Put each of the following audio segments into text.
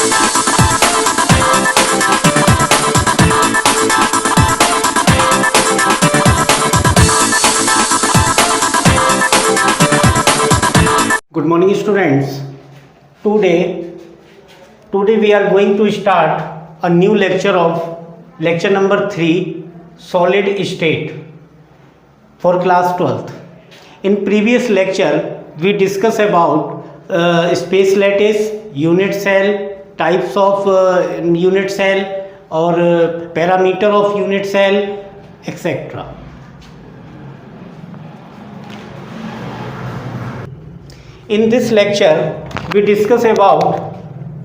Good morning students. Today we are going to start a new lecture of lecture number 3 solid state for class 12th. In previous lecture we discussed about space lattice, unit cell, types of unit cell or parameter of unit cell, etc. In this lecture we discuss about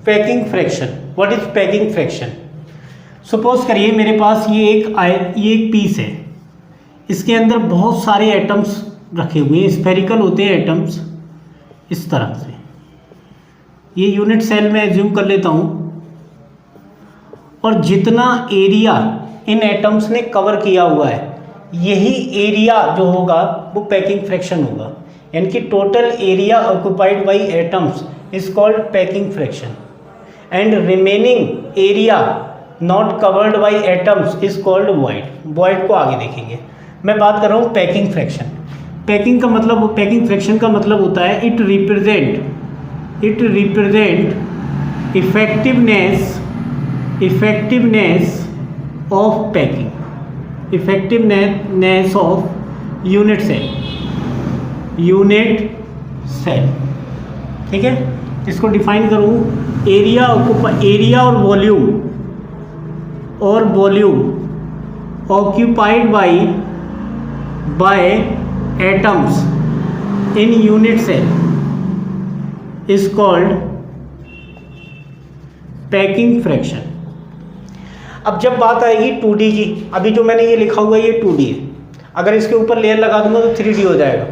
packing fraction. What is packing fraction? Suppose करिए मेरे पास ये एक piece है, इसके अंदर बहुत सारे atoms रखे हुए हैं, स्फेरिकल होते हैं एटम्स इस तरह से. ये यूनिट सेल में एज्यूम कर लेता हूँ और जितना एरिया इन एटम्स ने कवर किया हुआ है यही एरिया जो होगा वो पैकिंग फ्रैक्शन होगा. यानी कि total area occupied by atoms is called packing fraction and remaining area not covered by atoms is called void. Void को आगे देखेंगे. मैं बात कर रहा हूँ पैकिंग फ्रैक्शन. पैकिंग फ्रैक्शन का मतलब होता है it represent effectiveness of packing, effectiveness of unit cell. ठीक है, इसको डिफाइन करूँ. एरिया और volume occupied by atoms in unit cell is called packing fraction. अब जब बात आएगी 2D की, अभी जो मैंने ये लिखा हुआ है ये 2D है. अगर इसके ऊपर लेयर लगा दूंगा तो 3D हो जाएगा.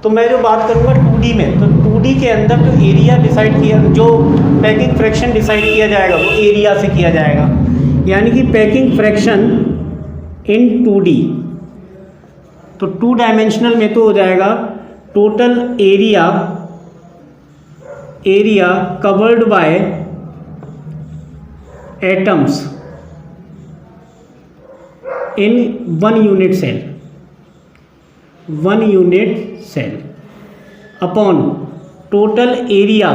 तो मैं जो बात करूँगा 2D में, तो 2D के अंदर जो एरिया डिसाइड किया, जो पैकिंग फ्रैक्शन डिसाइड किया जाएगा वो एरिया से किया जाएगा. यानी कि पैकिंग फ्रैक्शन इन 2D, तो 2 डायमेंशनल में तो हो जाएगा total area covered by atoms in one unit cell upon total area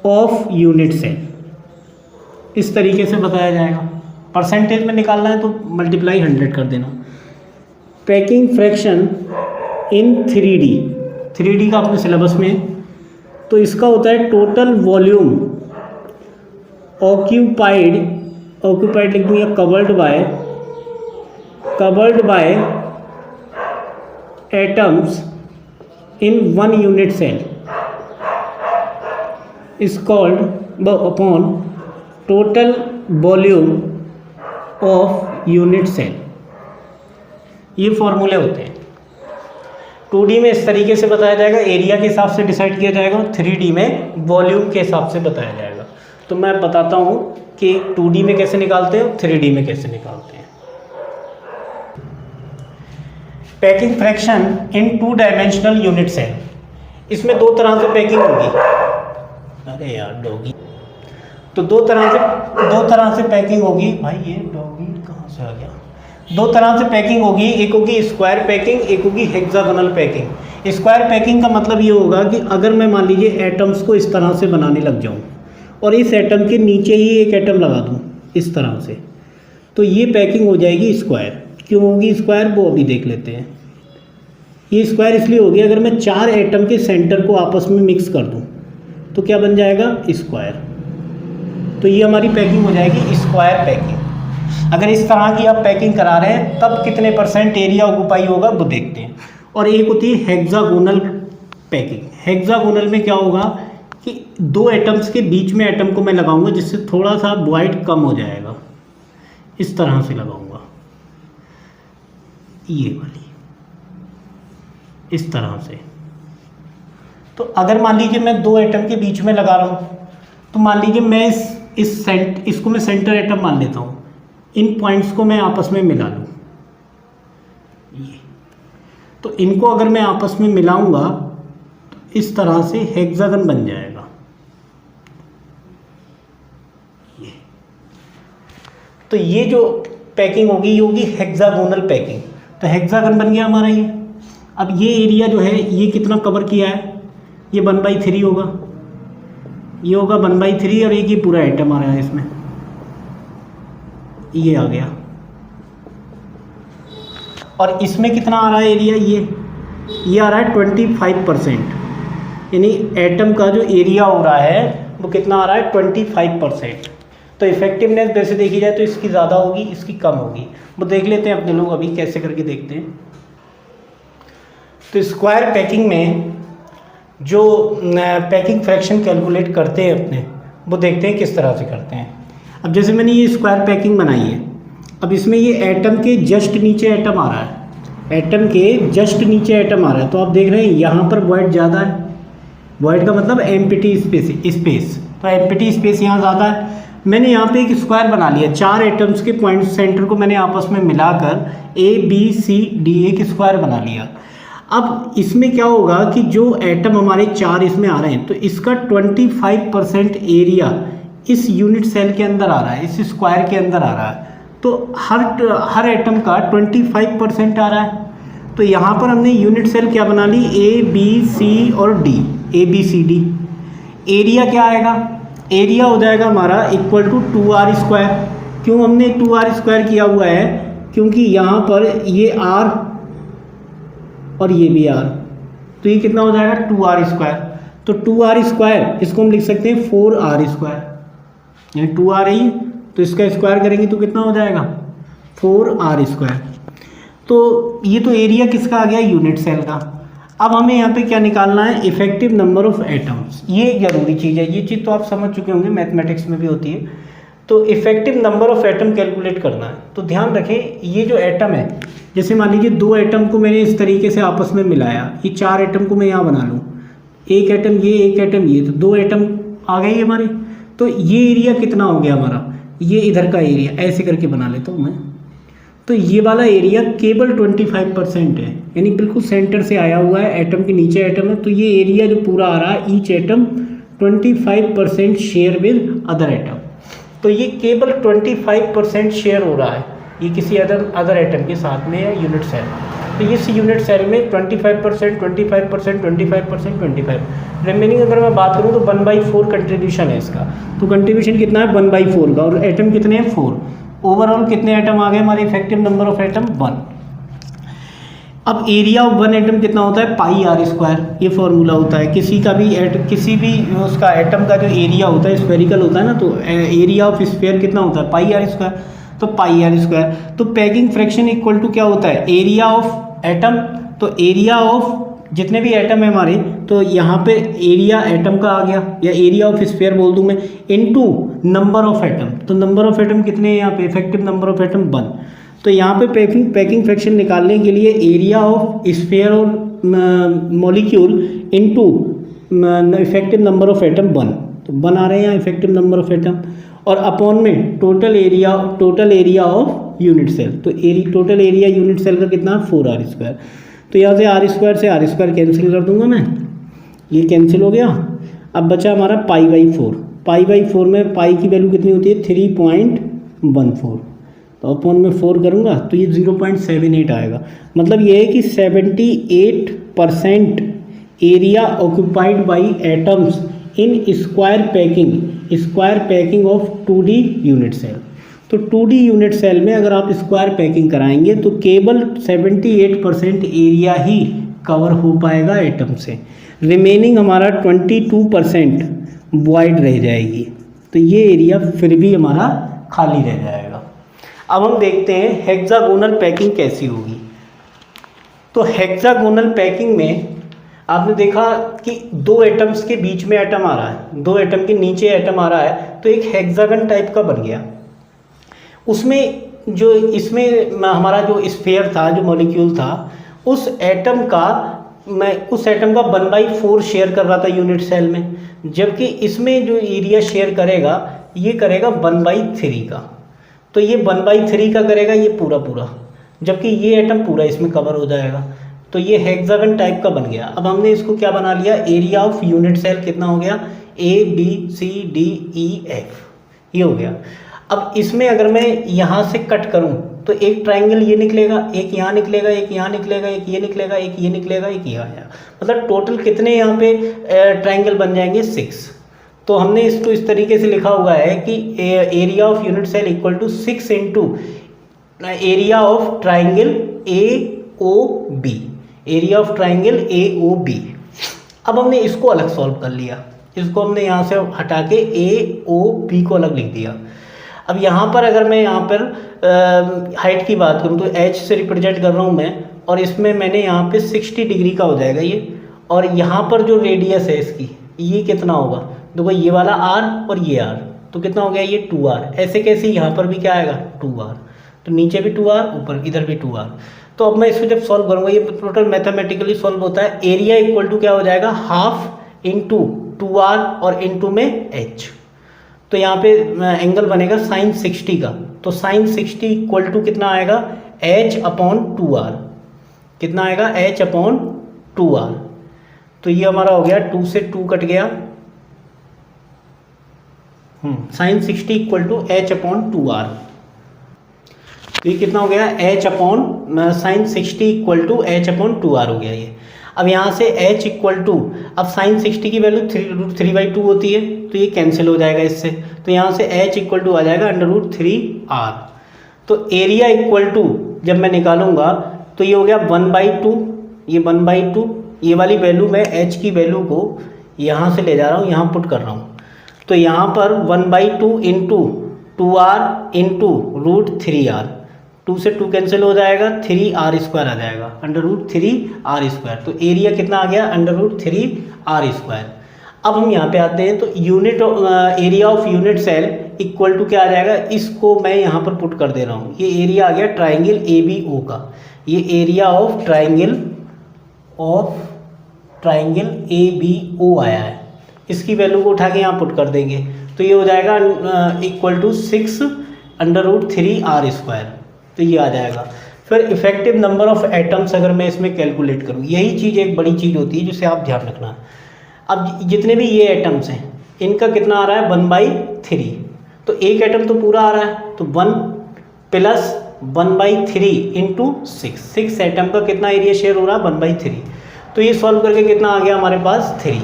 of unit cell. इस तरीके से बताया जाएगा. परसेंटेज में निकालना है तो मल्टीप्लाई 100 कर देना. पैकिंग फ्रैक्शन इन 3D का अपने सिलेबस में, तो इसका होता है टोटल वॉल्यूम ऑक्यूपाइड लिख दूँ या covered by atoms in one unit cell is called upon total volume of unit cell. ये फॉर्मूले होते हैं. 2D में इस तरीके से बताया जाएगा, एरिया के हिसाब से डिसाइड किया जाएगा, और 3D में वॉल्यूम के हिसाब से बताया जाएगा. तो मैं बताता हूँ कि 2D में कैसे निकालते हैं और 3D में कैसे निकालते हैं. Packing fraction in 2 dimensional unit cell. इसमें 2 तरह से पैकिंग होगी. अरे यार डॉगी, तो 2 तरह से पैकिंग होगी. भाई ये डॉगी कहाँ से आ गया? 2 तरह से पैकिंग होगी. एक होगी स्क्वायर पैकिंग, एक होगी हेक्सागोनल पैकिंग. स्क्वायर पैकिंग का मतलब ये होगा कि अगर मैं मान लीजिए एटम्स को इस तरह से बनाने लग जाऊँ और इस एटम के नीचे ही एक एटम लगा दूँ इस तरह से, तो ये पैकिंग हो जाएगी स्क्वायर. क्यों होगी स्क्वायर वो अभी देख लेते हैं. ये स्क्वायर इसलिए होगी अगर मैं 4 एटम के सेंटर को आपस में मिक्स कर दूं तो क्या बन जाएगा स्क्वायर. तो ये हमारी पैकिंग हो जाएगी स्क्वायर पैकिंग. अगर इस तरह की आप पैकिंग करा रहे हैं तब कितने % एरिया ऑक्युपाई होगा वो देखते हैं. और एक होती है हेक्सागोनल पैकिंग. हेक्सागोनल में क्या होगा कि 2 एटम्स के बीच में एटम को मैं लगाऊंगा जिससे थोड़ा सा वॉइड कम हो जाएगा. इस तरह से लगाऊंगा, ये वाली इस तरह से. तो अगर मान लीजिए मैं 2 एटम के बीच में लगा रहा हूँ, तो मान लीजिए मैं इसको मैं सेंटर एटम मान लेता हूँ. इन पॉइंट्स को मैं आपस में मिला लूँ, ये, तो इनको अगर मैं आपस में मिलाऊंगा तो इस तरह से हेक्सागन बन जाएगा. तो ये जो पैकिंग होगी ये होगी हेक्सागोनल पैकिंग। तो हेक्सागन बन गया हमारा ये। अब ये एरिया जो है ये कितना कवर किया है, ये 1/3 होगा, ये होगा 1/3 और एक ये पूरा आइटम आ रहा है इसमें, ये आ गया। और इसमें कितना आ रहा है एरिया, ये आ रहा है 25%, यानी एटम का जो एरिया हो रहा है वो कितना आ रहा है 25%। तो इफेक्टिवनेस वैसे देखी जाए तो इसकी ज़्यादा होगी, इसकी कम होगी। वो देख लेते हैं अपने लोग, अभी कैसे करके देखते हैं। तो स्क्वायर पैकिंग में जो पैकिंग फ्रैक्शन कैलकुलेट करते हैं अपने, वो देखते हैं किस तरह से करते हैं। अब जैसे मैंने ये स्क्वायर पैकिंग बनाई है, अब इसमें ये एटम के जस्ट नीचे एटम आ रहा है, एटम के जस्ट नीचे एटम आ रहा है। तो आप देख रहे हैं यहाँ पर वॉइड ज़्यादा है, वॉइड का मतलब एम्प्टी स्पेस, तो एम्प्टी स्पेस यहाँ ज़्यादा है। मैंने यहाँ पे एक स्क्वायर बना लिया, 4 एटम्स के पॉइंट सेंटर को मैंने आपस में मिलाकर ABCD एक स्क्वायर बना लिया। अब इसमें क्या होगा कि जो एटम हमारे 4 इसमें आ रहे हैं, तो इसका 25% एरिया इस यूनिट सेल के अंदर आ रहा है, इस स्क्वायर के अंदर आ रहा है। तो हर एटम का 25% आ रहा है। तो यहाँ पर हमने यूनिट सेल क्या बना ली, ABC और D, ABCD। एरिया क्या आएगा, एरिया हो जाएगा हमारा इक्वल टू 2r²। क्यों हमने 2r² किया हुआ है, क्योंकि यहाँ पर ये r और ये भी r, तो ये कितना हो जाएगा 2r²। तो 2r², इसको हम लिख सकते हैं 4r², यानी 2r है, तो इसका स्क्वायर करेंगे तो कितना हो जाएगा 4r²। तो ये तो एरिया किसका आ गया, यूनिट सेल का। अब हमें यहाँ पे क्या निकालना है, इफेक्टिव नंबर ऑफ एटम्स। ये एक ज़रूरी चीज़ है, ये चीज़ तो आप समझ चुके होंगे, मैथमेटिक्स में भी होती है। तो effective number of atom calculate करना है। तो ध्यान रखें, ये जो एटम है, जैसे मान लीजिए 2 एटम को मैंने इस तरीके से आपस में मिलाया, ये 4 एटम को मैं यहाँ बना लूँ, एक एटम ये, एक एटम ये, तो 2 एटम आ गए हमारे। तो ये एरिया कितना हो गया हमारा, ये इधर का एरिया, ऐसे करके बना लेता हूँ मैं। तो ये वाला एरिया केवल 25% है, यानी बिल्कुल सेंटर से आया हुआ है, एटम के नीचे एटम है। तो ये एरिया जो पूरा आ रहा है, each atom 25% share with other atom. तो ये केवल 25% शेयर हो रहा है, ये किसी अदर एटम के साथ में या यूनिट सेल। तो इस यूनिट सेल में 25%, 25%, 25%, 25। रिमेनिंग अगर मैं बात करूँ तो 1/4 कंट्रीब्यूशन है इसका। तो कंट्रीब्यूशन कितना है 1/4 का, और एटम कितने हैं 4। ओवरऑल कितने एटम आ गए हमारे, इफेक्टिव नंबर ऑफ एटम 1। अब एरिया ऑफ 1 एटम कितना होता है, πr²। ये फॉर्मूला होता है किसी भी उसका एटम का जो एरिया होता है, स्फेरिकल होता है ना, तो एरिया ऑफ स्फीयर कितना होता है πr²। तो πr²। तो पैकिंग फ्रैक्शन इक्वल टू क्या होता है, एरिया ऑफ एटम। तो एरिया ऑफ जितने भी एटम है हमारे, तो यहाँ पे एरिया एटम का आ गया, या एरिया ऑफ स्फीयर बोल दूँ मैं, इनटू नंबर ऑफ एटम। तो नंबर ऑफ एटम कितने हैं यहाँ पे, इफेक्टिव नंबर ऑफ एटम 1। तो यहाँ पे पैकिंग फ्रैक्शन निकालने के लिए एरिया ऑफ स्फीयर और molecule into effective number of atom 1, तो 1 आ रहे हैं यहाँ इफेक्टिव नंबर ऑफ एटम, और अपॉन में total area of unit cell. तो टोटल एरिया यूनिट सेल का कितना, 4r²। तो यहाँ से r² से r² कैंसिल कर दूंगा मैं, ये कैंसिल हो गया। अब बचा हमारा π/4। π/4 में पाई की वैल्यू कितनी होती है 3.14। तो अपॉन में 4 करूँगा तो ये 0.78 आएगा। मतलब ये है कि 78% area occupied by atoms in square packing of 2D unit cell. तो 2D यूनिट सेल में अगर आप स्क्वायर पैकिंग कराएंगे तो केवल 78% एरिया ही कवर हो पाएगा एटम से, रिमेनिंग हमारा 22% वॉइड रह जाएगी। तो ये एरिया फिर भी हमारा खाली रह जाएगा। अब हम देखते हैं हेक्सागोनल पैकिंग कैसी होगी। तो हेक्सागोनल पैकिंग में आपने देखा कि 2 एटम्स के बीच में एटम आ रहा है, 2 एटम के नीचे एटम आ रहा है, तो एक हेक्सागन टाइप का बन गया। उसमें जो इसमें हमारा जो स्फीयर था, जो मॉलिक्यूल था, उस एटम का 1/4 शेयर कर रहा था यूनिट सेल में, जबकि इसमें जो एरिया शेयर करेगा ये करेगा 1/3 का। तो ये 1/3 का करेगा ये पूरा, जबकि ये एटम पूरा इसमें कवर हो जाएगा। तो ये हेक्सागन टाइप का बन गया। अब हमने इसको क्या बना लिया, एरिया ऑफ यूनिट सेल कितना हो गया, ABCDEF, ये हो गया। अब इसमें अगर मैं यहाँ से कट करूँ तो एक ट्राइंगल ये निकलेगा, एक यहाँ निकलेगा, एक यहाँ निकलेगा, एक ये निकलेगा, एक ये निकलेगा, एक ये आया, मतलब टोटल कितने यहाँ पे ट्राइंगल बन जाएंगे 6। तो हमने इसको इस तरीके से लिखा हुआ है कि area of unit cell equal to 6 into area of triangle A O B, area of triangle A O B. अब हमने इसको अलग सॉल्व कर लिया, इसको हमने यहाँ से हटा के ए ओ बी को अलग लिख दिया। अब यहाँ पर अगर मैं यहाँ पर हाइट की बात करूँ तो एच से रिप्रेजेंट कर रहा हूँ मैं, और इसमें मैंने यहाँ पे 60 डिग्री का हो जाएगा ये, और यहाँ पर जो रेडियस है इसकी ये कितना होगा, देखो ये वाला आर और ये आर, तो कितना हो गया ये 2r। ऐसे कैसे यहाँ पर भी क्या आएगा 2r, तो नीचे भी 2r, ऊपर इधर भी 2r। तो अब मैं इसको जब सॉल्व करूँगा, ये टोटल मैथमेटिकली सॉल्व होता है। एरिया इक्वल टू क्या हो जाएगा, हाफ इंटू 2r और इंटू में h, तो यहाँ पे एंगल बनेगा साइन 60 का, तो साइन 60 इक्वल टू कितना आएगा h अपॉन 2r, कितना आएगा h अपॉन 2r। तो ये हमारा हो गया 2 से 2 कट गया, sine 60 equal to h upon 2r। तो ये कितना हो गया h upon sine 60 equal to h upon 2r हो गया ये। अब यहाँ से h इक्वल टू, अब साइन 60 की वैल्यू 3/2 होती है, तो ये कैंसिल हो जाएगा इससे, तो यहाँ से h इक्वल टू आ जाएगा √3r। तो एरिया इक्वल टू जब मैं निकालूंगा तो ये हो गया 1/2, ये 1/2, ये वाली वैल्यू मैं h की वैल्यू को यहाँ से ले जा रहा हूँ, यहाँ पुट कर रहा हूँ, तो यहाँ पर 1/2 इंटू 2r इंटू √3r, 2 से 2 कैंसिल हो जाएगा, 3r² आ जाएगा, √3r²। तो एरिया कितना आ गया √3r²। अब हम यहाँ पे आते हैं, तो unit area of unit cell equal to क्या आ जाएगा, इसको मैं यहाँ पर पुट कर दे रहा हूँ। ये एरिया आ गया ट्राइंगल ABO का, ये एरिया ऑफ ट्राइंगल ABO आया है, इसकी वैल्यू को उठा के यहाँ पुट कर देंगे, तो ये हो जाएगा इक्वल टू 6√3r², तो ये आ जाएगा। फिर इफेक्टिव नंबर ऑफ एटम्स अगर मैं इसमें कैलकुलेट करूँ, यही चीज़ एक बड़ी चीज़ होती है जिसे आप ध्यान रखना। अब जितने भी ये एटम्स हैं इनका कितना आ रहा है 1/3, तो एक एटम तो पूरा आ रहा है, तो 1 प्लस 1/3 इंटू 6 एटम का कितना एरिया शेयर हो रहा है 1/3। तो ये सॉल्व करके कितना आ गया हमारे पास 3,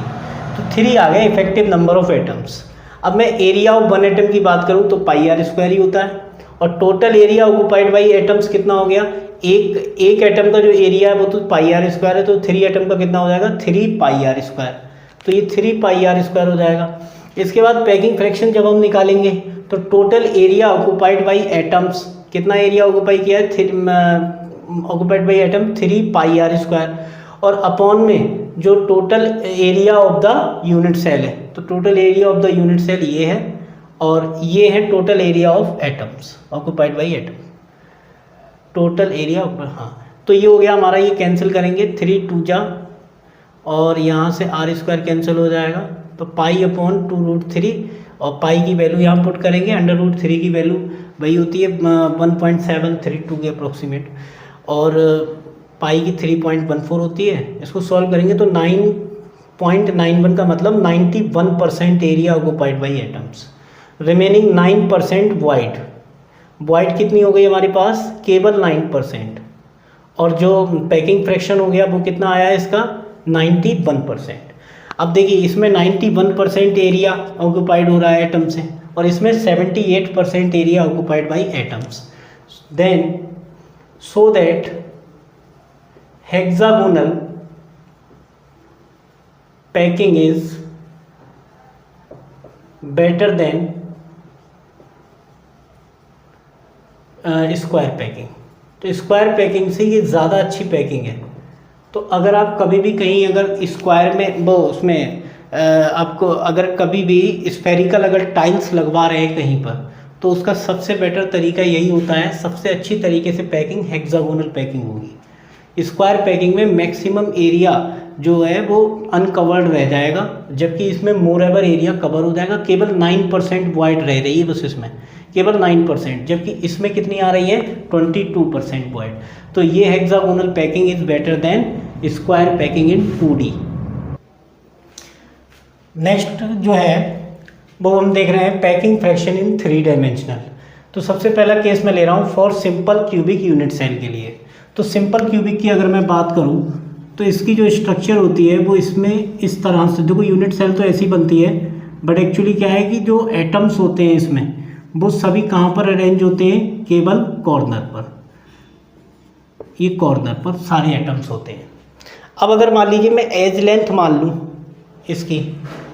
तो 3 आ गया इफेक्टिव नंबर ऑफ एटम्स। अब मैं एरिया ऑफ 1 एटम की बात करूँ तो πr² ही होता है, और total area occupied by atoms कितना हो गया, एक एटम का जो एरिया है वो तो πr² है, तो 3 एटम का कितना हो जाएगा 3πr², तो ये 3πr² हो जाएगा। इसके बाद पैकिंग फ्रैक्शन जब हम निकालेंगे तो total area occupied by atoms, कितना एरिया ऑक्युपाई किया है ऑक्युपाइड बाई एटम 3πr², और अपॉन में जो total area of the unit cell है, तो total area of the unit cell ये है, और ये है total area of atoms occupied by atom, total area, हाँ। तो ये हो गया हमारा, ये कैंसिल करेंगे 3 2 जा, और यहाँ से r² कैंसिल हो जाएगा, तो पाई अपॉन 2√3, और पाई की वैल्यू यहाँ पुट करेंगे, √3 की वैल्यू वही होती है 1.732 के अप्रोक्सीमेट, और पाई की 3.14 होती है। इसको सॉल्व करेंगे तो 9.91 का मतलब 91% area occupied by atoms, remaining 9% void कितनी हो गई हमारे पास, केवल 9%, और जो पैकिंग फ्रैक्शन हो गया वो कितना आया है इसका 91%। अब देखिए इसमें 91% एरिया ऑक्युपाइड हो रहा है एटम से, और इसमें 78% area occupied by atoms, then so that hexagonal packing is better than square packing. तो स्क्वायर पैकिंग से ये ज़्यादा अच्छी पैकिंग है। तो अगर आप कभी भी कहीं अगर स्क्वायर में वो उसमें आपको अगर कभी भी स्फेरिकल अगर टाइल्स लगवा रहे हैं कहीं पर, तो उसका सबसे बेटर तरीका यही होता है, सबसे अच्छी तरीके से पैकिंग हेक्सागोनल पैकिंग होगी। स्क्वायर पैकिंग में मैक्सिमम एरिया जो है वो अनकवर्ड रह जाएगा, जबकि इसमें मोरेबर एरिया कवर हो जाएगा। केवल 9% वॉइड रह रही है बस इसमें, केवल 9%, जबकि इसमें कितनी आ रही है 22% वॉइड। तो ये hexagonal packing is better than square packing in 2D। Next जो है वो हम देख रहे हैं पैकिंग फ्रैक्शन इन 3 डायमेंशनल। तो सबसे पहला केस मैं ले रहा हूँ for simple cubic unit cell के लिए। तो सिंपल क्यूबिक की अगर मैं बात करूँ तो इसकी जो स्ट्रक्चर होती है वो इसमें इस तरह से, देखो यूनिट सेल तो ऐसी बनती है, बट एक्चुअली क्या है कि जो एटम्स होते हैं इसमें वो सभी कहाँ पर अरेंज होते हैं, केवल कॉर्नर पर, ये कॉर्नर पर सारे एटम्स होते हैं। अब अगर मान लीजिए मैं एज लेंथ मान लूँ इसकी,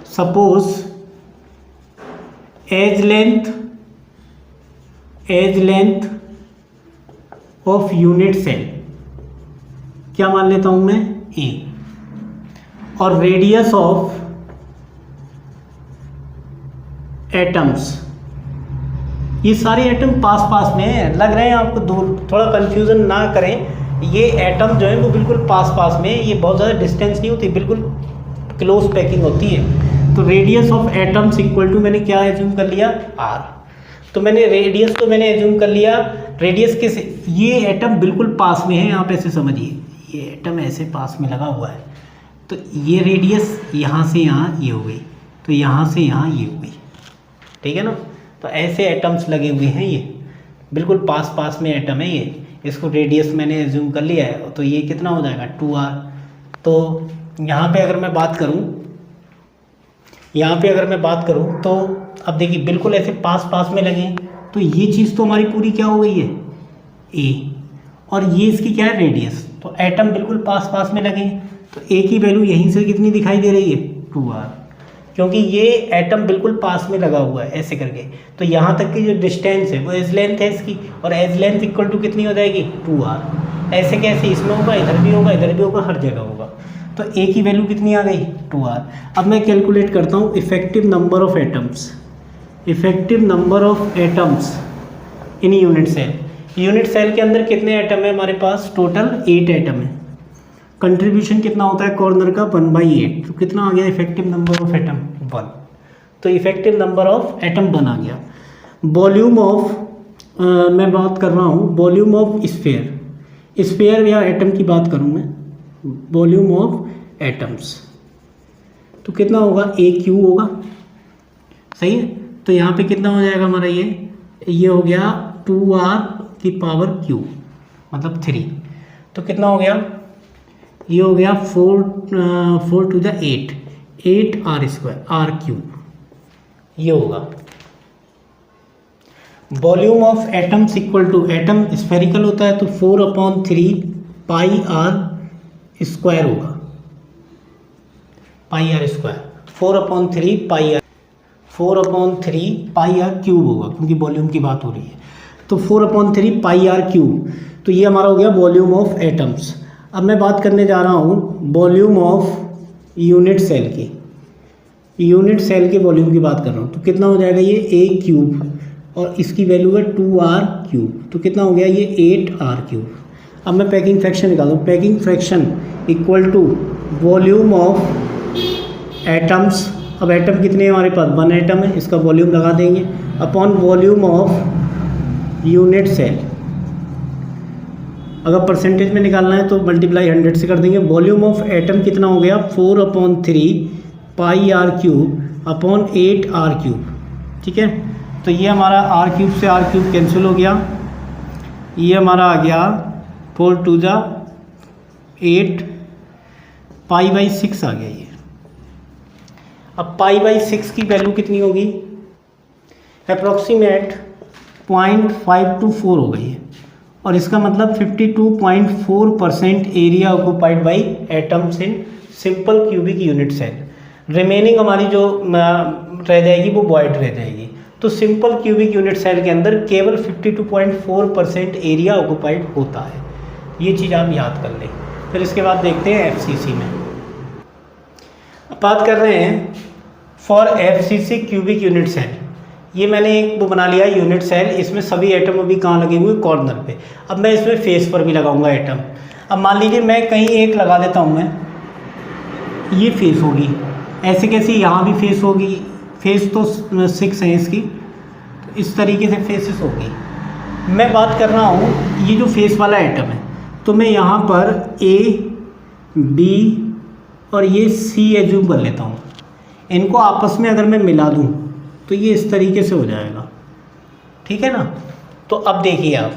suppose edge length of unit cell क्या मान लेता हूं मैं, ए, और रेडियस ऑफ एटम्स, ये सारे एटम पास पास में हैं, लग रहे हैं आपको दूर, थोड़ा कंफ्यूजन ना करें, ये एटम जो है वो बिल्कुल पास पास में, ये बहुत ज़्यादा डिस्टेंस नहीं होती, बिल्कुल क्लोज पैकिंग होती है। तो radius of atoms equal to मैंने क्या एज्यूम कर लिया, आर। तो मैंने रेडियस तो मैंने एज्यूम कर लिया, रेडियस किस, ये एटम बिल्कुल पास में है, आप ऐसे समझिए ये एटम ऐसे पास में लगा हुआ है, तो ये रेडियस यहाँ से यहाँ ये हो गई, तो यहाँ से यहाँ ये हो गई, ठीक है ना। तो ऐसे एटम्स लगे हुए हैं, ये बिल्कुल पास पास में एटम है ये, इसको रेडियस मैंने एज्यूम कर लिया है, तो ये कितना हो जाएगा 2r। तो यहाँ पे अगर मैं बात करूँ, तो अब देखिए बिल्कुल ऐसे पास पास में लगे, तो ये चीज़ तो हमारी पूरी क्या हो गई है, ए, और ये इसकी क्या है, रेडियस। तो एटम बिल्कुल पास पास में लगे, तो ए की वैल्यू यहीं से कितनी दिखाई दे रही है, 2r, क्योंकि ये एटम बिल्कुल पास में लगा हुआ है ऐसे करके। तो यहाँ तक की जो डिस्टेंस है वो एज लेंथ है इसकी, और एज लेंथ इक्वल टू कितनी हो जाएगी, 2r। ऐसे कैसे, इसमें होगा, इधर भी होगा, इधर भी होगा, हर जगह होगा। तो ए की वैल्यू कितनी आ गई, 2r। अब मैं कैलकुलेट करता हूँ effective number of atoms in unit cell. Unit cell के अंदर कितने एटम है हमारे पास, टोटल 8 एटम है। कंट्रीब्यूशन कितना होता है कॉर्नर का, 1/8। तो कितना आ गया इफेक्टिव नंबर ऑफ एटम, 1। तो इफेक्टिव नंबर ऑफ एटम 1 आ गया। वॉल्यूम ऑफ मैं बात कर रहा हूँ वॉल्यूम ऑफ स्फीयर या एटम की बात करूँ मैं, वॉल्यूम ऑफ एटम्स, तो कितना होगा, AQ होगा, सही है। तो यहाँ पे कितना हो जाएगा हमारा, ये हो गया 2r की पावर q, मतलब 3। तो कितना हो गया, ये हो गया 4 to the 8r², r3, ये होगा। Volume of atoms equal to, atom spherical होता है तो 4/3 πr² होगा, πr², 4/3 πr³ होगा, क्योंकि वॉल्यूम की बात हो रही है। तो 4/3 πr³, तो ये हमारा हो गया वॉल्यूम ऑफ एटम्स। अब मैं बात करने जा रहा हूँ वॉल्यूम ऑफ यूनिट सेल की, यूनिट सेल के वॉल्यूम की बात कर रहा हूँ। तो कितना हो जाएगा, ये A³ और इसकी वैल्यू है 2r³, तो कितना हो गया, ये 8r³। अब मैं पैकिंग फ्रैक्शन निकालूँ, packing fraction equal to volume of atoms. अब एटम कितने हैं हमारे पास, 1 एटम है, इसका वॉल्यूम लगा देंगे, upon volume of unit cell. अगर परसेंटेज में निकालना है तो मल्टीप्लाई 100 से कर देंगे। वॉल्यूम ऑफ एटम कितना हो गया, 4/3 πr³ अपॉन 8r³, ठीक है। तो ये हमारा r³ से r³ कैंसिल हो गया, ये हमारा आ गया 4 to the 8 π/6 आ गया ये। अब π/6 की वैल्यू कितनी होगी, अप्रॉक्सीमेट 0.524 हो गई है, और इसका मतलब 52.4% area occupied by atoms in simple cubic unit cell. Remaining हमारी जो रह जाएगी वो वॉइड रह जाएगी। तो सिंपल क्यूबिक यूनिट सेल के अंदर केवल 52.4% एरिया ऑक्यूपाइड होता है, ये चीज़ आप याद कर लें। फिर इसके बाद देखते हैं FCC में। अब बात कर रहे हैं for FCC cubic unit cell. ये मैंने एक वो बना लिया यूनिट सेल, इसमें सभी एटम अभी कहाँ लगे हुए, कॉर्नर पे। अब मैं इसमें फेस पर भी लगाऊंगा एटम। अब मान लीजिए मैं कहीं एक लगा देता हूँ, मैं ये फेस होगी, ऐसे कैसे यहाँ भी फेस होगी, फेस तो 6 है इसकी, तो इस तरीके से फेसेस होगी। मैं बात कर रहा हूँ ये जो फेस वाला एटम है, तो मैं यहाँ पर A, B और ये C एज्यूम कर लेता हूँ। इनको आपस में अगर मैं मिला दूँ तो ये इस तरीके से हो जाएगा, ठीक है ना। तो अब देखिए आप,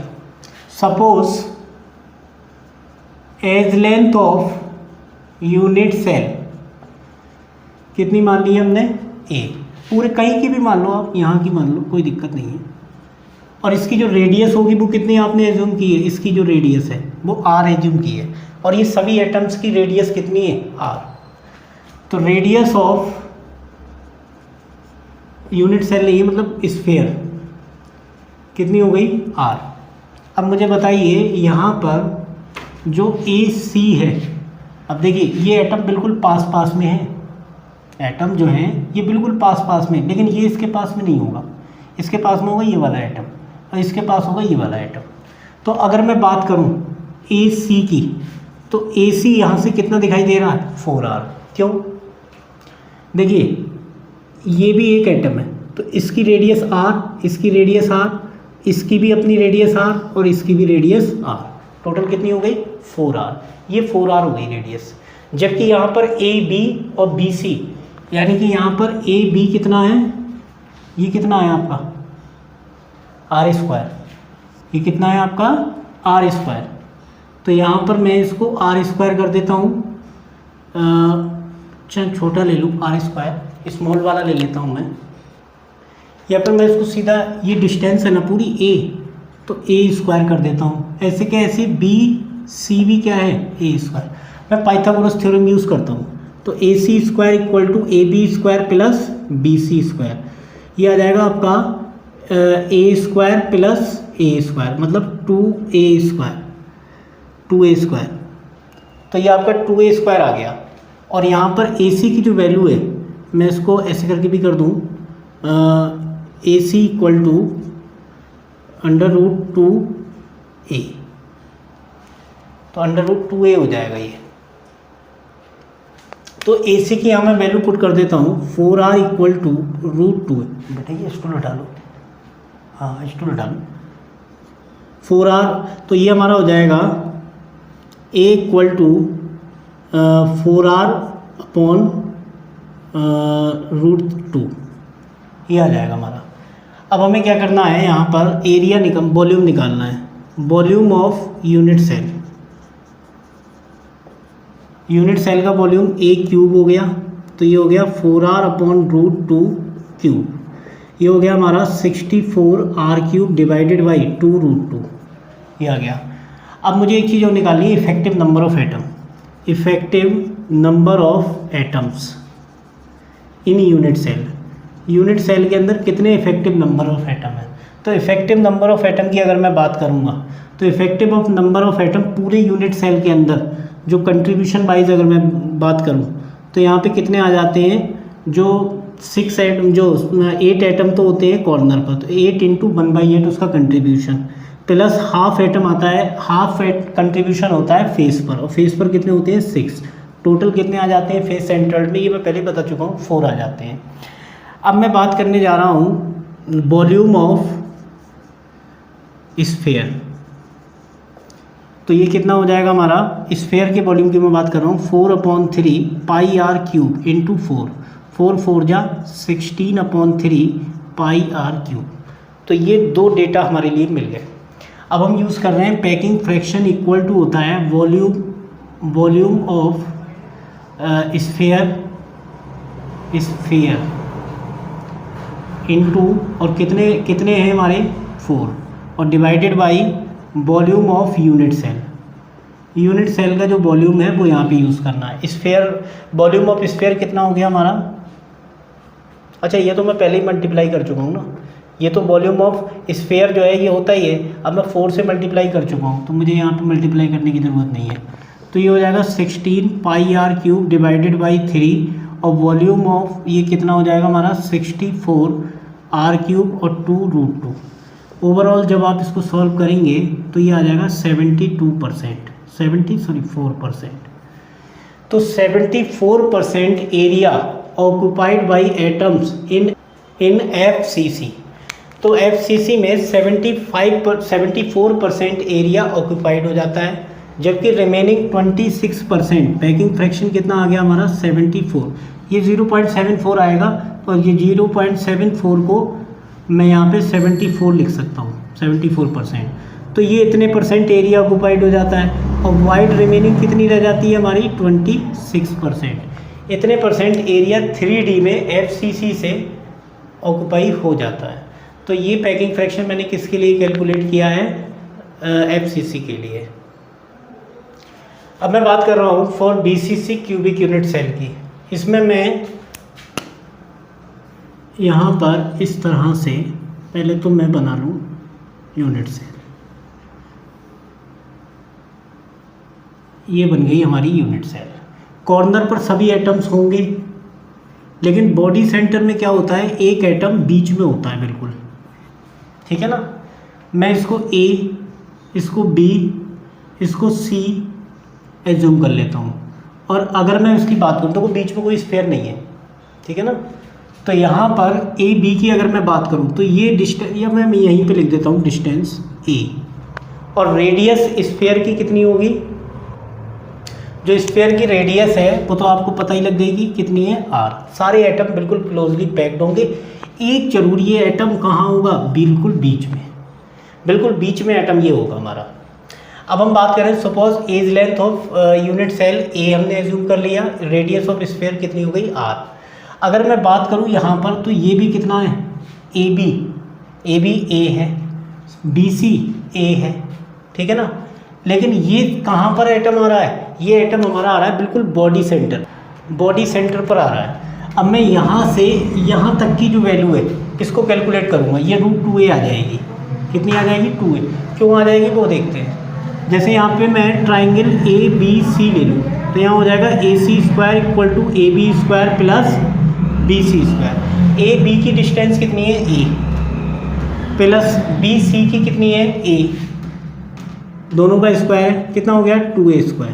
suppose edge length of unit cell कितनी मान ली हमने, ए, पूरे कहीं की भी मान लो आप, यहाँ की मान लो, कोई दिक्कत नहीं है। और इसकी जो रेडियस होगी वो कितनी आपने एज्यूम की है, इसकी जो रेडियस है वो आर एज्यूम की है, और ये सभी एटम्स की रेडियस कितनी है, आर। तो रेडियस ऑफ यूनिट सेल नहीं है, मतलब स्फीयर कितनी हो गई, आर। अब मुझे बताइए यहाँ पर जो ए सी है, अब देखिए ये एटम बिल्कुल पास पास में है, एटम जो है ये बिल्कुल पास पास में, लेकिन ये इसके पास में नहीं होगा, इसके पास में होगा ये वाला एटम और इसके पास होगा ये वाला एटम। तो अगर मैं बात करूं ए सी की, तो ए सी यहाँ से कितना दिखाई दे रहा है, 4R। क्यों, देखिए ये भी एक एटम है, तो इसकी रेडियस R, इसकी रेडियस R, इसकी भी अपनी रेडियस R और इसकी भी रेडियस R, टोटल कितनी हो गई, 4R। ये 4R हो गई रेडियस। जबकि यहाँ पर ए बी और बी सी, यानी कि यहाँ पर ए बी कितना है, ये कितना है आपका R², ये कितना है आपका R²। तो यहाँ पर मैं इसको R² कर देता हूँ, चल छोटा ले लूँ R², स्मॉल वाला ले लेता हूँ मैं। या फिर मैं इसको सीधा, ये डिस्टेंस है ना पूरी A, तो A² कर देता हूँ। ऐसे क्या, ऐसे बी सी भी क्या है, A²। मैं पाइथागोरस थ्योरम यूज़ करता हूँ, तो AC² = AB² प्लस BC², ये आ जाएगा आपका A² प्लस A², मतलब 2A²। तो ये आपका 2A² आ गया। और यहाँ पर AC की जो वैल्यू है, मैं इसको ऐसे करके भी कर दूँ, AC = √2A, तो √2A हो जाएगा ये। तो AC की यहाँ मैं वैल्यू पुट कर देता हूँ, 4R = √2। बेटा ये स्टूल हटा लो, हाँ स्टूल हटा लो। 4R, तो ये हमारा हो जाएगा A = 4R / √2, ये आ जाएगा हमारा। अब हमें क्या करना है, यहाँ पर एरिया वॉल्यूम निकालना है, volume of unit cell. Unit cell का वॉल्यूम A³ हो गया, तो ये हो गया 4R / √2³, ये हो गया हमारा 64R³ / 2√2, ये आ गया। अब मुझे एक चीज़ और निकालनी है, effective number of atom, effective number of atoms in unit cell. Unit cell के अंदर कितने इफेक्टिव नंबर ऑफ एटम है। तो इफेक्टिव नंबर ऑफ एटम की अगर मैं बात करूँगा, तो effective of number of atom पूरे यूनिट सेल के अंदर जो कंट्रीब्यूशन वाइज अगर मैं बात करूँ, तो यहाँ पे कितने आ जाते हैं, जो 6 एटम, जो 8 एटम तो होते हैं कॉर्नर पर, तो 8 × 1/8 उसका कंट्रीब्यूशन, प्लस हाफ एटम आता है, हाफ कंट्रीब्यूशन होता है फेस पर, और फेस पर कितने होते हैं, 6। टोटल कितने आ जाते हैं फेस सेंट्रल में, ये मैं पहले बता चुका हूँ, 4 आ जाते हैं। अब मैं बात करने जा रहा हूँ वॉल्यूम ऑफ स्फीयर। तो ये कितना हो जाएगा हमारा, स्फीयर के वॉल्यूम की मैं बात कर रहा हूँ, 4/3 πr³ × 4, 4 4 जा 16/3 πr³। तो ये दो डेटा हमारे लिए मिल गए। अब हम यूज़ कर रहे हैं पैकिंग फ्रैक्शन इक्वल टू होता है वॉल्यूम ऑफ स्फीयर इनटू, और कितने हैं हमारे, 4, और divided by volume of unit cell. Unit cell का जो वॉल्यूम है वो यहाँ पे यूज़ करना है। स्फीयर, वॉल्यूम ऑफ स्फीयर कितना हो गया हमारा, अच्छा ये तो मैं पहले ही मल्टीप्लाई कर चुका हूँ ना, ये तो वॉल्यूम ऑफ स्फीयर जो है ये होता ही है, अब मैं 4 से मल्टीप्लाई कर चुका हूँ, तो मुझे यहाँ पे मल्टीप्लाई करने की ज़रूरत नहीं है। तो ये हो जाएगा 16 πr³ डिवाइडेड बाई 3, और वॉल्यूम ऑफ ये कितना हो जाएगा हमारा 64r³ और 2√2। ओवरऑल जब आप इसको सॉल्व करेंगे तो ये आ जाएगा 4%। तो 74% area occupied by atoms in FCC। तो FCC में 74% एरिया ऑक्यूपाइड हो जाता है, जबकि रिमेनिंग 26% पैकिंग फ्रैक्शन कितना आ गया हमारा 74, ये 0.74 आएगा, और ये 0.74 को मैं यहाँ पे 74 लिख सकता हूँ, 74%। तो ये इतने परसेंट एरिया ऑक्यूपाइड हो जाता है और वाइड रिमेनिंग कितनी रह जाती है हमारी 26%। इतने परसेंट एरिया 3D में FCC से ऑक्यूपाई हो जाता है। तो ये पैकिंग फ्रैक्शन मैंने किसके लिए कैलकुलेट किया है, FCC के लिए। अब मैं बात कर रहा हूँ for BCC cubic unit cell की। इसमें मैं यहाँ पर इस तरह से पहले तो मैं बना लूँ यूनिट सेल, ये बन गई हमारी यूनिट सेल। कॉर्नर पर सभी एटम्स होंगे, लेकिन बॉडी सेंटर में क्या होता है, एक एटम बीच में होता है बिल्कुल, ठीक है ना। मैं इसको A, इसको B, इसको C एज्यूम कर लेता हूँ। और अगर मैं उसकी बात करूँ तो बीच में कोई स्फीयर नहीं है, ठीक है ना। तो यहाँ पर A B की अगर मैं बात करूँ तो ये डिस्टेंस, या मैं यहीं पे लिख देता हूँ डिस्टेंस A, और रेडियस स्फीयर की कितनी होगी, जो स्फीयर की रेडियस है वो तो आपको पता ही लग जाएगी कितनी है, R। सारे एटम बिल्कुल क्लोजली पैक्ड होंगे। एक जरूरी है एटम कहाँ होगा, बिल्कुल बीच में, बिल्कुल बीच में एटम ये होगा हमारा। अब हम बात करें, suppose edge length of unit cell A हमने एज्यूम कर लिया, रेडियस ऑफ स्फीयर कितनी हो गई, R। अगर मैं बात करूँ यहाँ पर तो ये भी कितना है, AB A है, BC A है, ठीक है ना। लेकिन ये कहाँ पर एटम आ रहा है, ये एटम हमारा आ रहा है बिल्कुल बॉडी सेंटर पर आ रहा है। अब मैं यहाँ से यहाँ तक की जो वैल्यू है इसको कैलकुलेट करूँगा, ये √2a आ जाएगी। कितनी आ जाएगी, 2a। क्यों आ जाएगी वो देखते हैं। जैसे यहाँ पे मैं ट्राइंगल ABC ले लूँ तो यहाँ हो जाएगा AC² = AB² plus BC²। AB की डिस्टेंस कितनी है, A, प्लस BC की कितनी है, A, दोनों का स्क्वायर कितना हो गया, 2a²,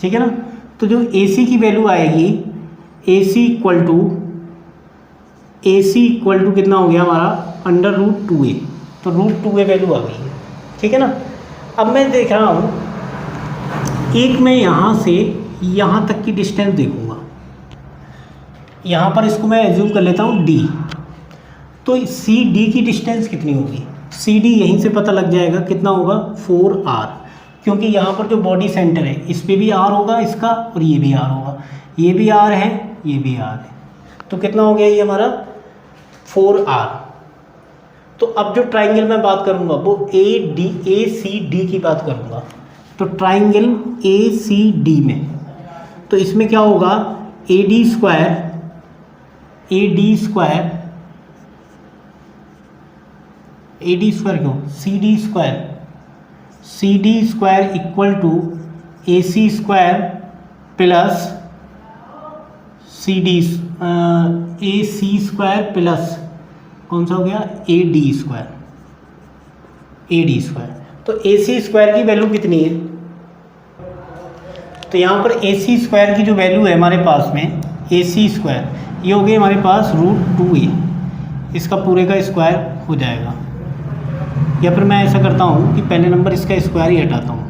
ठीक है ना। तो जो AC की वैल्यू आएगी, AC इक्वल टू कितना हो गया हमारा, √2a। तो √2a वैल्यू आ गई है, ठीक है ना। अब मैं देख रहा हूँ, एक मैं यहाँ से यहाँ तक की डिस्टेंस देखूँगा, यहाँ पर इसको मैं एज्यूम कर लेता हूँ D। तो CD की डिस्टेंस कितनी होगी, CD यहीं से पता लग जाएगा कितना होगा, 4R, क्योंकि यहाँ पर जो बॉडी सेंटर है इस पर भी R होगा इसका, और ये भी R होगा, ये भी R है, ये भी R है। तो कितना हो गया ये हमारा 4R। तो अब जो ट्राइंगल मैं बात करूँगा वो ACD की बात करूँगा। तो ट्राइंगल ACD में तो इसमें क्या होगा, AD स्क्वायर क्यों, CD square equal to AC² plus AC² plus कौन सा हो गया, AD स्क्वायर। तो AC² की वैल्यू कितनी है, तो यहाँ पर AC² की जो वैल्यू है हमारे पास में, AC² ये हो गई हमारे पास √2a, इसका पूरे का स्क्वायर हो जाएगा। या फिर मैं ऐसा करता हूँ कि पहले नंबर इसका स्क्वायर ही हटाता हूँ,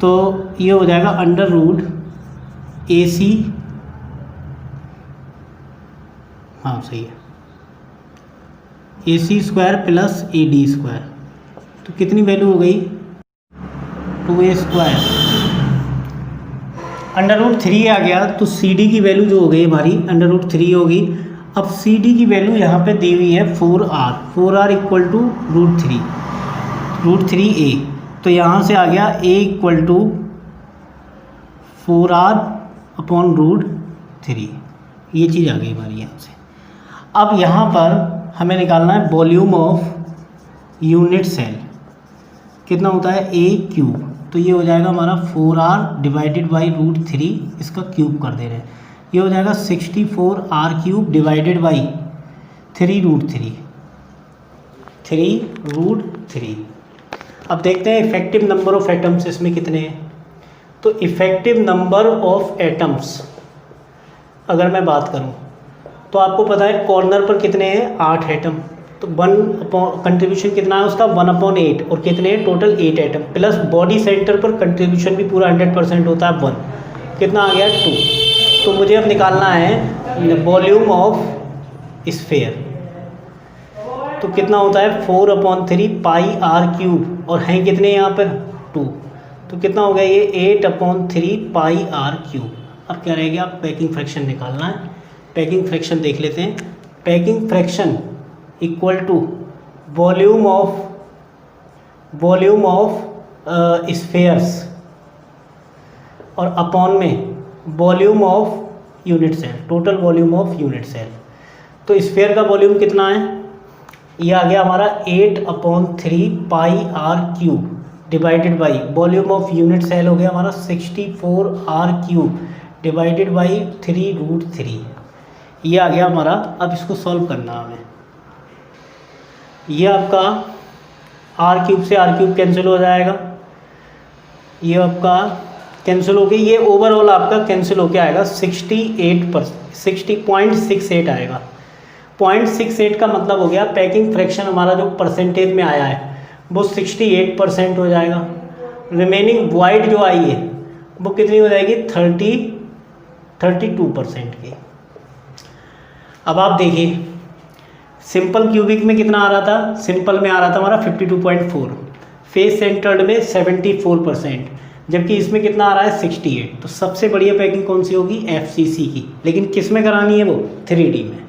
तो ये हो जाएगा √AC, हाँ सही है, AC² प्लस AD²। तो कितनी वैल्यू हो गई, 2a²। √3 आ गया, तो CD की वैल्यू जो हो गई हमारी √3 होगी। अब CD की वैल्यू यहाँ पे दी हुई है 4R इक्वल टू √3a। तो यहाँ से आ गया A equal to 4R upon √3, ये चीज़ आ गई हमारी यहाँ से। अब यहाँ पर हमें निकालना है वॉल्यूम ऑफ यूनिट सेल, कितना होता है A³। तो ये हो जाएगा हमारा 4R डिवाइडेड बाई √3, इसका क्यूब कर दे रहे हैं, ये हो जाएगा 64R³ डिवाइडेड बाई 3√3। अब देखते हैं इफेक्टिव नंबर ऑफ एटम्स इसमें कितने हैं। तो इफेक्टिव नंबर ऑफ एटम्स अगर मैं बात करूं तो आपको पता है कॉर्नर पर कितने हैं, 8 एटम। तो 1 कंट्रीब्यूशन कितना है उसका, 1/8, और कितने हैं total 8 atom, plus body centre पर कंट्रीब्यूशन भी पूरा 100% होता है 1, कितना आ गया 2। तो मुझे अब निकालना है वॉल्यूम ऑफ स्फेयर, तो कितना होता है 4/3 पाई आर क्यूब, और हैं कितने यहाँ पर 2, तो कितना हो गया ये 8/3 पाई आर क्यूब। अब क्या रह गया, पैकिंग फ्रैक्शन निकालना है। पैकिंग फ्रैक्शन देख लेते हैं। Packing fraction equal to volume of spheres और अपॉन में volume of unit cell, total volume of unit cell. तो स्फेयर का वॉल्यूम कितना है, ये आ गया हमारा 8/3 pi r cube divided by volume of unit cell हो गया हमारा 64 आर क्यूब डिवाइडेड बाई 3√3, ये आ गया हमारा। अब इसको सॉल्व करना हमें। ये आपका आर क्यूब से आर क्यूब कैंसिल हो जाएगा, ये आपका कैंसिल हो गई, ये ओवरऑल आपका कैंसिल होके आएगा 60.68 आएगा। 0.68 का मतलब हो गया पैकिंग फ्रैक्शन हमारा जो परसेंटेज में आया है वो 68% हो जाएगा। रिमेनिंग वाइड जो आई है वो कितनी हो जाएगी 32% की। अब आप देखिए सिंपल क्यूबिक में कितना आ रहा था, सिंपल में आ रहा था हमारा 52.4, फेस सेंटर्ड में 74%, जबकि इसमें कितना आ रहा है 68। तो सबसे बढ़िया पैकिंग कौन सी होगी, FCC की, लेकिन किस में करानी है वो 3D में।